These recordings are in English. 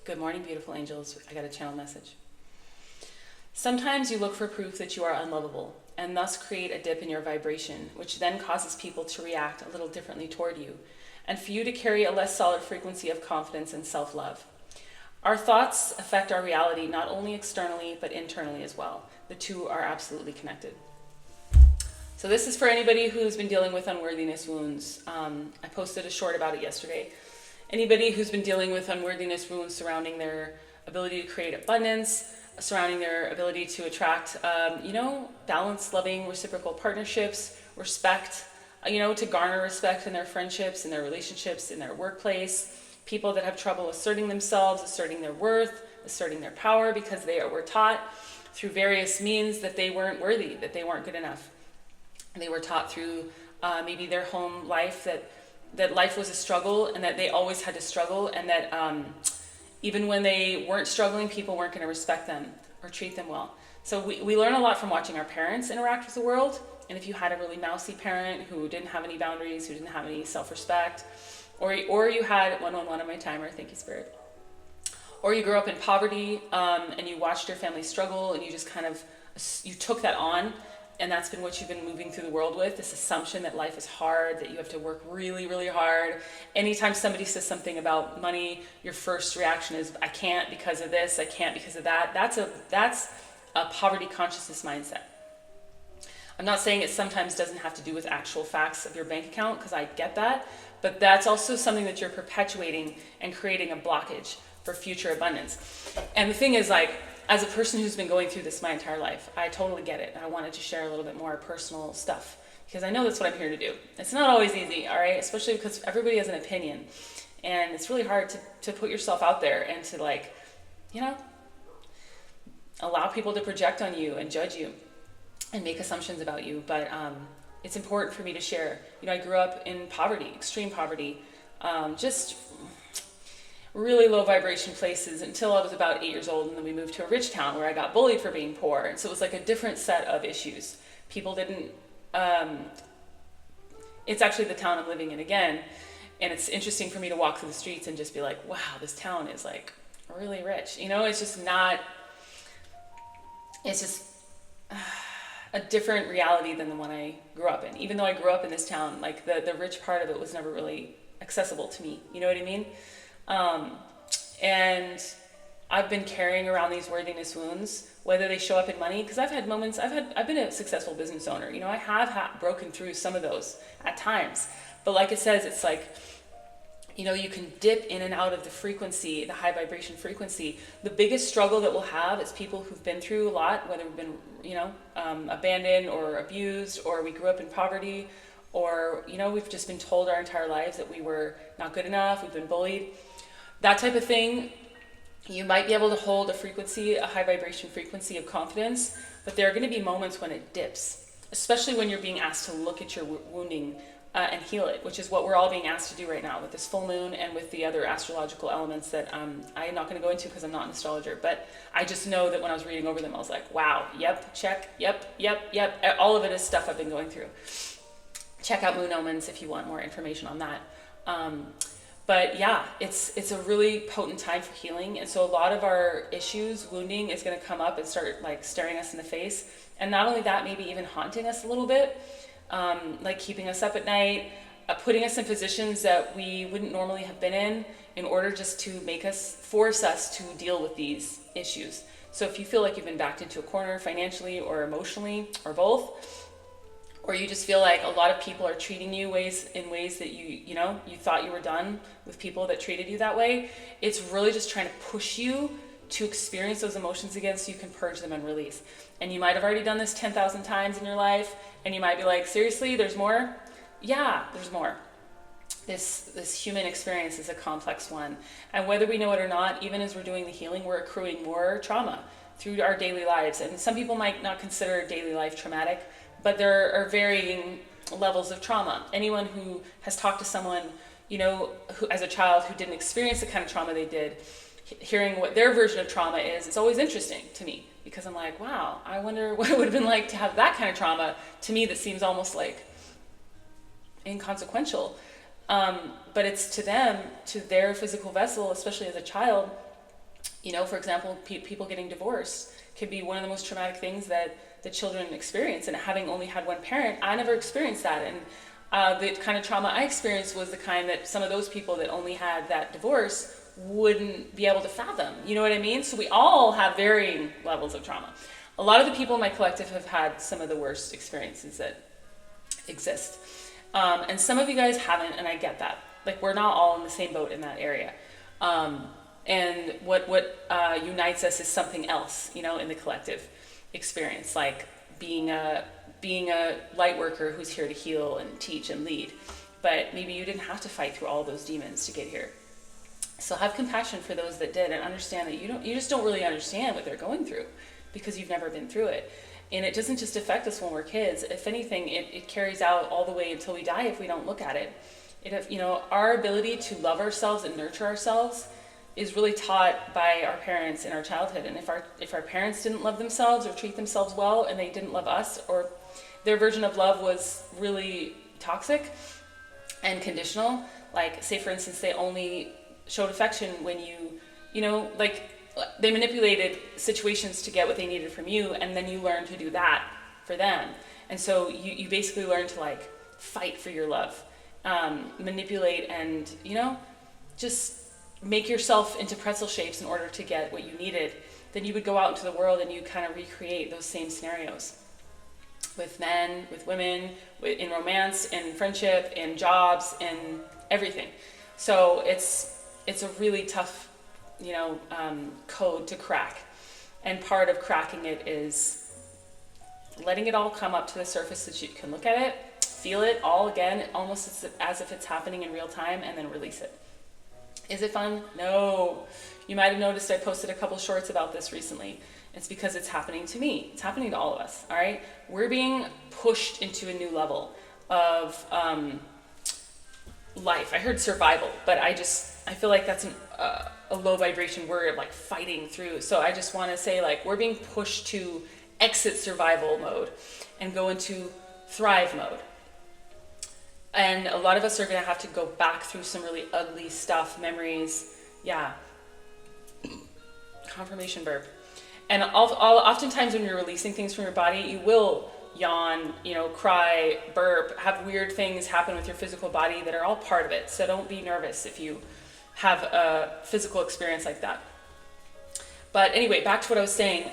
Good morning, beautiful angels. I got a channel message. Sometimes you look for proof that you are unlovable and thus create a dip in your vibration, which then causes people to react a little differently toward you and for you to carry a less solid frequency of confidence and self-love. Our thoughts affect our reality not only externally but internally as well. The two are absolutely connected. So this is for anybody who's been dealing with unworthiness wounds. I posted a short about it yesterday. Anybody who's been dealing with unworthiness wounds surrounding their ability to create abundance, surrounding their ability to attract, balanced, loving, reciprocal partnerships, respect, to garner respect in their friendships, in their relationships, in their workplace, people that have trouble asserting themselves, asserting their worth, asserting their power because they were taught through various means that they weren't worthy, that they weren't good enough. They were taught through maybe their home life that life was a struggle and that they always had to struggle, and that even when they weren't struggling, people weren't going to respect them or treat them well. So we learn a lot from watching our parents interact with the world. And if you had a really mousy parent who didn't have any boundaries, who didn't have any self-respect, or you had 111 on my timer, thank you, Spirit, or you grew up in poverty and you watched your family struggle and you just you took that on. And that's been what you've been moving through the world with, this assumption that life is hard, that you have to work really, really hard. Anytime somebody says something about money, your first reaction is, I can't because of this, I can't because of that. That's a poverty consciousness mindset. I'm not saying it sometimes doesn't have to do with actual facts of your bank account, because I get that, but that's also something that you're perpetuating and creating a blockage for future abundance. And the thing is, as a person who's been going through this my entire life, I totally get it. And I wanted to share a little bit more personal stuff because I know that's what I'm here to do. It's not always easy, all right? Especially because everybody has an opinion. And it's really hard to put yourself out there and to allow people to project on you and judge you and make assumptions about you. But it's important for me to share. I grew up in poverty, extreme poverty, just really low vibration places until I was about 8 years old, and then we moved to a rich town where I got bullied for being poor. And so it was like a different set of issues. People didn't, it's actually the town I'm living in again, and it's interesting for me to walk through the streets and just be like, wow, this town is really rich. It's just not, it's just a different reality than the one I grew up in. Even though I grew up in this town, the rich part of it was never really accessible to me. You know what I mean? And I've been carrying around these worthiness wounds, whether they show up in money, because I've had moments, I've been a successful business owner. I have broken through some of those at times, but like it says, it's you can dip in and out of the frequency, the high vibration frequency. The biggest struggle that we'll have is people who've been through a lot, whether we've been, abandoned or abused, or we grew up in poverty, or, we've just been told our entire lives that we were not good enough, we've been bullied. That type of thing, you might be able to hold a high vibration frequency of confidence, but there are going to be moments when it dips, especially when you're being asked to look at your wounding and heal it, which is what we're all being asked to do right now with this full moon and with the other astrological elements that I'm not going to go into because I'm not an astrologer. But I just know that when I was reading over them, I was like, wow, yep, check, yep. All of it is stuff I've been going through. Check out Moon Omens if you want more information on that. But yeah, it's a really potent time for healing. And so a lot of our issues, wounding, is going to come up and start staring us in the face. And not only that, maybe even haunting us a little bit, keeping us up at night, putting us in positions that we wouldn't normally have been in order just to force us to deal with these issues. So if you feel like you've been backed into a corner financially or emotionally or both, or you just feel like a lot of people are treating you in ways that you thought you were done with people that treated you that way, it's really just trying to push you to experience those emotions again so you can purge them and release. And you might have already done this 10,000 times in your life, and you might be like, seriously, there's more? Yeah, there's more. This human experience is a complex one. And whether we know it or not, even as we're doing the healing, we're accruing more trauma through our daily lives. And some people might not consider daily life traumatic, but there are varying levels of trauma. Anyone who has talked to someone, who as a child who didn't experience the kind of trauma they did, hearing what their version of trauma is, it's always interesting to me, because I'm like, wow, I wonder what it would have been like to have that kind of trauma. To me, that seems almost inconsequential. But it's to them, to their physical vessel, especially as a child, You know, for example, people getting divorced could be one of the most traumatic things that the children experience. And having only had one parent, I never experienced that. And the kind of trauma I experienced was the kind that some of those people that only had that divorce wouldn't be able to fathom. You know what I mean? So we all have varying levels of trauma. A lot of the people in my collective have had some of the worst experiences that exist. And some of you guys haven't, and I get that. Like, we're not all in the same boat in that area. And what unites us is something else, you know, in the collective experience, like being a light worker who's here to heal and teach and lead. But maybe you didn't have to fight through all those demons to get here. So have compassion for those that did, and understand that you just don't really understand what they're going through because you've never been through it. And it doesn't just affect us when we're kids. If anything, it carries out all the way until we die if we don't look at it. You know, our ability to love ourselves and nurture ourselves is really taught by our parents in our childhood. And if our parents didn't love themselves or treat themselves well, and they didn't love us, or their version of love was really toxic and conditional, like, say for instance, they only showed affection when you know, like, they manipulated situations to get what they needed from you, and then you learn to do that for them. And so you basically learn to, like, fight for your love, manipulate, and, you know, just make yourself into pretzel shapes in order to get what you needed. Then you would go out into the world and you kind of recreate those same scenarios with men, with women, in romance, in friendship, in jobs, in everything. So it's a really tough, you know, code to crack. And part of cracking it is letting it all come up to the surface so that you can look at it, feel it all again, almost as if it's happening in real time, and then release it. Is it fun? No. You might have noticed I posted a couple shorts about this recently. It's because it's happening to me. It's happening to all of us, all right? We're being pushed into a new level of life. I heard survival, but I feel like that's a low vibration word, like fighting through. So I just want to say, like, we're being pushed to exit survival mode and go into thrive mode. And a lot of us are going to have to go back through some really ugly stuff, memories. Yeah. Confirmation burp. And oftentimes when you're releasing things from your body, you will yawn, you know, cry, burp, have weird things happen with your physical body that are all part of it. So don't be nervous if you have a physical experience like that. But anyway, back to what I was saying.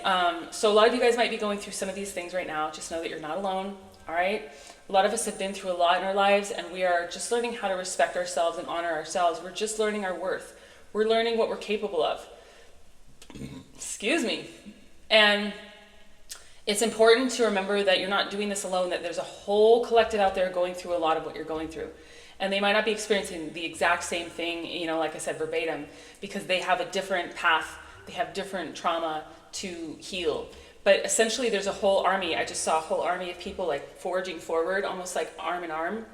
So a lot of you guys might be going through some of these things right now. Just know that you're not alone, all right? A lot of us have been through a lot in our lives, and we are just learning how to respect ourselves and honor ourselves. We're just learning our worth. We're learning what we're capable of. Excuse me. And it's important to remember that you're not doing this alone, that there's a whole collective out there going through a lot of what you're going through. And they might not be experiencing the exact same thing, you know, like I said, verbatim, because they have a different path. They have different trauma to heal. But essentially, there's a whole army. I just saw a whole army of people, like, forging forward, almost like arm in arm.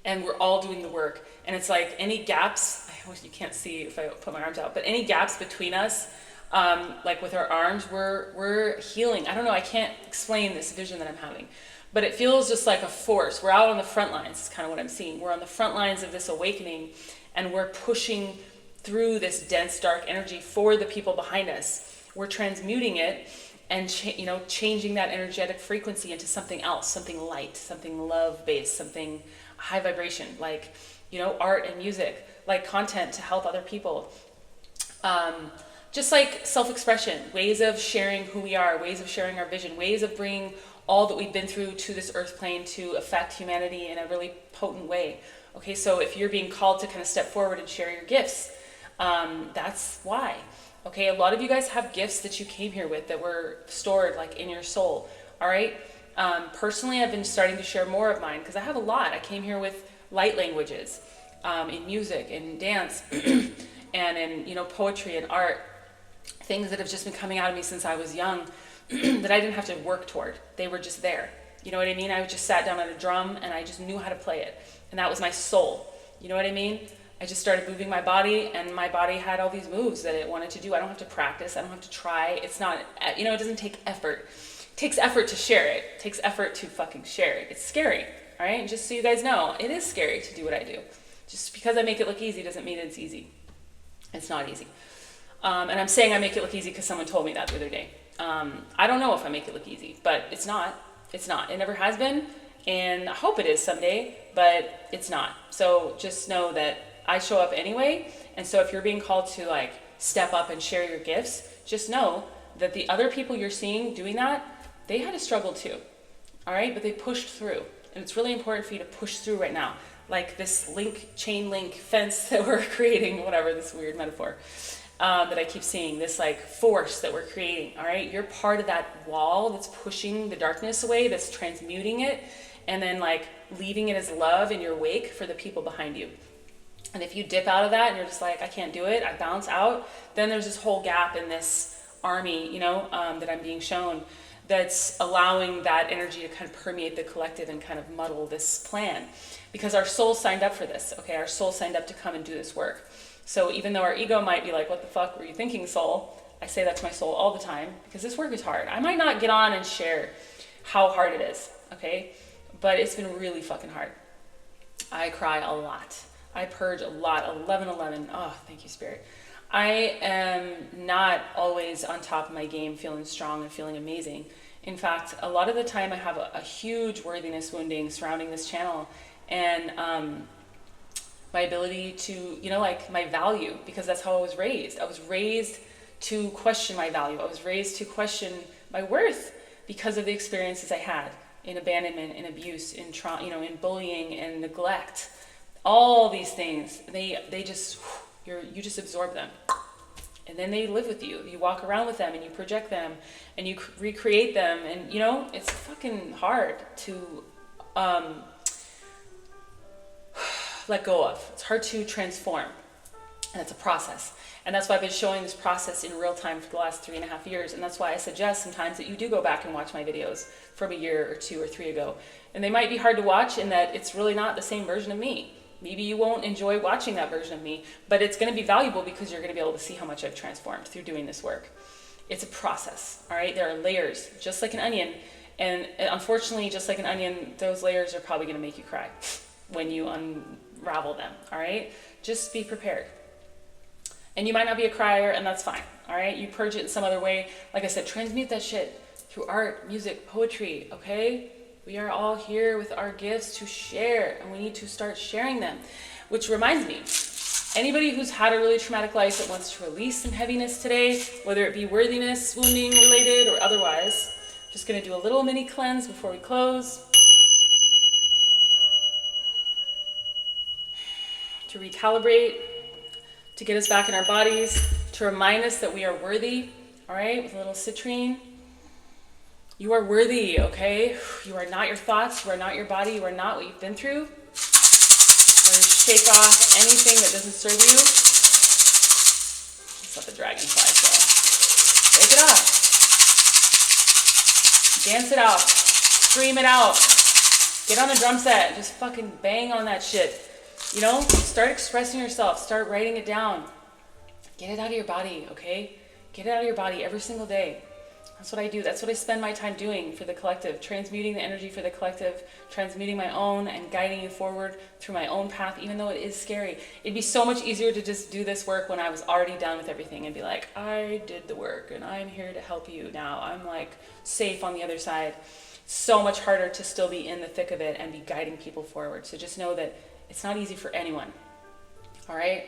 And we're all doing the work. And it's like any gaps, I wish you can't see if I put my arms out, but any gaps between us, like with our arms, we're healing. I don't know, I can't explain this vision that I'm having. But it feels just like a force. We're out on the front lines, is kind of what I'm seeing. We're on the front lines of this awakening, and we're pushing through this dense, dark energy for the people behind us. We're transmuting it and changing that energetic frequency into something else, something light, something love-based, something high vibration, like, you know, art and music, like content to help other people. Just like self-expression, ways of sharing who we are, ways of sharing our vision, ways of bringing all that we've been through to this earth plane to affect humanity in a really potent way. Okay, so if you're being called to kind of step forward and share your gifts, that's why. Okay, a lot of you guys have gifts that you came here with that were stored, like, in your soul. All right. Personally, I've been starting to share more of mine because I have a lot. I came here with light languages, in music, in dance, and in, you know, poetry and art. Things that have just been coming out of me since I was young that I didn't have to work toward. They were just there. You know what I mean? I just sat down at a drum and I just knew how to play it. And that was my soul. You know what I mean? I just started moving my body, and my body had all these moves that it wanted to do. I don't have to practice. I don't have to try. It's not, you know, it doesn't take effort. It takes effort to share it. It takes effort to fucking share it. It's scary, all right? Just so you guys know, it is scary to do what I do. Just because I make it look easy doesn't mean it's easy. It's not easy. And I'm saying I make it look easy because someone told me that the other day. I don't know if I make it look easy, but it's not. It's not. It never has been, and I hope it is someday, but it's not. So just know that I show up anyway, and so if you're being called to like step up and share your gifts, just know that the other people you're seeing doing that, they had a struggle too, all right? But they pushed through, and it's really important for you to push through right now. Like this chain link fence that we're creating, whatever, this weird metaphor. That I keep seeing, this like force that we're creating, all right? You're part of that wall that's pushing the darkness away, that's transmuting it, and then like leaving it as love in your wake for the people behind you. And if you dip out of that and you're just like, I can't do it, I bounce out, then there's this whole gap in this army, that I'm being shown, that's allowing that energy to kind of permeate the collective and kind of muddle this plan. Because our soul signed up for this, okay? Our soul signed up to come and do this work. So even though our ego might be like, what the fuck were you thinking, soul? I say that to my soul all the time because this work is hard. I might not get on and share how hard it is, okay? But it's been really fucking hard. I cry a lot. I purge a lot. 11. Oh, thank you, Spirit. I am not always on top of my game, feeling strong and feeling amazing. In fact, a lot of the time I have a huge worthiness wounding surrounding this channel, and my ability to, like my value, because that's how I was raised. I was raised to question my value. I was raised to question my worth because of the experiences I had in abandonment, in abuse, in trauma, in bullying and neglect. All these things, they just, you just absorb them. And then they live with you. You walk around with them and you project them and you recreate them. And, it's fucking hard to let go of. It's hard to transform, and it's a process. And that's why I've been showing this process in real time for the last 3.5 years. And that's why I suggest sometimes that you do go back and watch my videos from a year or 2 or 3 ago. And they might be hard to watch in that it's really not the same version of me. Maybe you won't enjoy watching that version of me, but it's going to be valuable because you're going to be able to see how much I've transformed through doing this work. It's a process, all right? There are layers, just like an onion. And unfortunately, just like an onion, those layers are probably going to make you cry when you unravel them, all right? Just be prepared. And you might not be a crier, and that's fine, all right? You purge it in some other way. Like I said, transmute that shit through art, music, poetry, okay? We are all here with our gifts to share, and we need to start sharing them. Which reminds me, anybody who's had a really traumatic life that wants to release some heaviness today, whether it be worthiness, wounding related, or otherwise, just gonna do a little mini cleanse before we close. To recalibrate, to get us back in our bodies, to remind us that we are worthy, all right, with a little citrine. You are worthy, okay? You are not your thoughts, you are not your body, you are not what you've been through. We're gonna shake off anything that doesn't serve you. Let's let the dragon fly, so shake it off. Dance it out, scream it out. Get on the drum set, just fucking bang on that shit. Start expressing yourself, start writing it down. Get it out of your body, okay? Get it out of your body every single day. That's what I do. That's what I spend my time doing for the collective, transmuting the energy for the collective, transmuting my own and guiding you forward through my own path, even though it is scary. It'd be so much easier to just do this work when I was already done with everything and be like, I did the work and I'm here to help you now. I'm like safe on the other side. So much harder to still be in the thick of it and be guiding people forward. So just know that it's not easy for anyone, all right?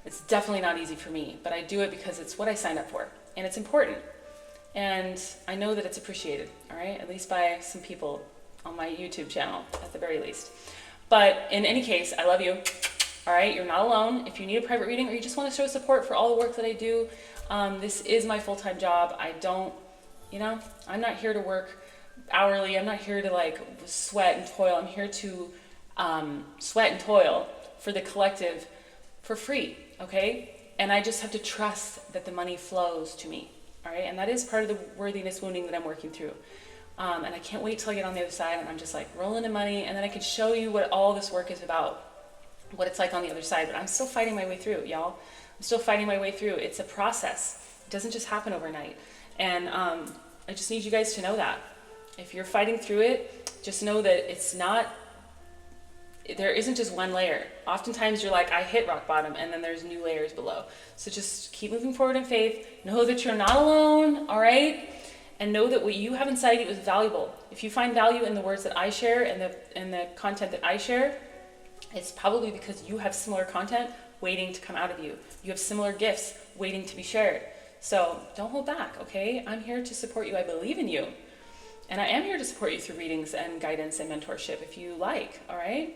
It's definitely not easy for me, but I do it because it's what I signed up for and it's important. And I know that it's appreciated, all right? At least by some people on my YouTube channel, at the very least. But in any case, I love you, all right? You're not alone. If you need a private reading or you just want to show support for all the work that I do, this is my full-time job. I don't, I'm not here to work hourly. I'm not here to like sweat and toil. I'm here to sweat and toil for the collective for free, okay? And I just have to trust that the money flows to me. All right, and that is part of the worthiness wounding that I'm working through. And I can't wait till I get on the other side and I'm just like rolling in money, and then I can show you what all this work is about, what it's like on the other side. But I'm still fighting my way through, y'all. I'm still fighting my way through. It's a process. It doesn't just happen overnight. And I just need you guys to know that. If you're fighting through it, just know that it's not there isn't just one layer. Oftentimes you're like, I hit rock bottom, and then there's new layers below. So just keep moving forward in faith. Know that you're not alone, all right? And know that what you have inside you is valuable. If you find value in the words that I share and the content that I share, it's probably because you have similar content waiting to come out of you. You have similar gifts waiting to be shared. So don't hold back, okay? I'm here to support you. I believe in you. And I am here to support you through readings and guidance and mentorship if you like, all right?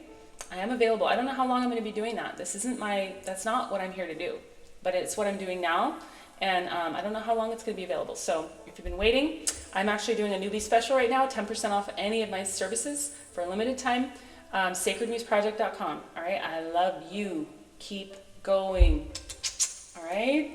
I am available. I don't know how long I'm going to be doing that. That's not what I'm here to do, but it's what I'm doing now. And I don't know how long it's going to be available. So if you've been waiting, I'm actually doing a newbie special right now, 10% off any of my services for a limited time. Sacredmuseproject.com. All right. I love you. Keep going. All right.